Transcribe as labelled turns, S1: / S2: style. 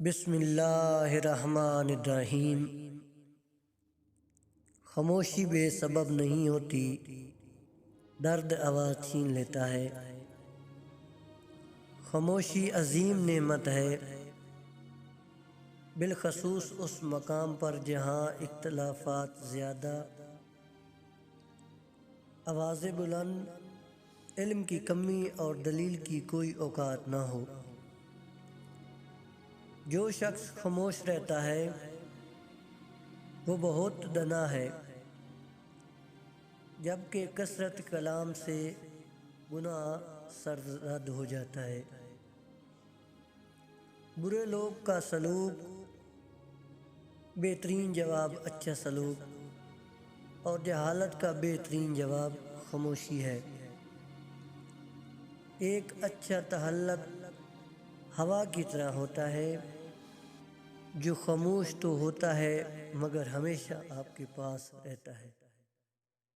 S1: بسم اللہ الرحمن الرحیم۔ خاموشی بے سبب نہیں ہوتی، درد آواز چھین لیتا ہے۔ خاموشی عظیم نعمت ہے، بالخصوص اس مقام پر جہاں اختلافات زیادہ، آوازیں بلند، علم کی کمی اور دلیل کی کوئی اوقات نہ ہو۔ جو شخص خاموش رہتا ہے وہ بہت دانا ہے، جبکہ کثرت کلام سے گناہ سرزد ہو جاتا ہے۔ برے لوگ کا سلوک، بہترین جواب اچھا سلوک، اور جہالت کا بہترین جواب خاموشی ہے۔ ایک اچھا تحلق ہوا کی طرح ہوتا ہے جو خاموش تو ہوتا ہے مگر ہمیشہ آپ کے پاس رہتا ہے۔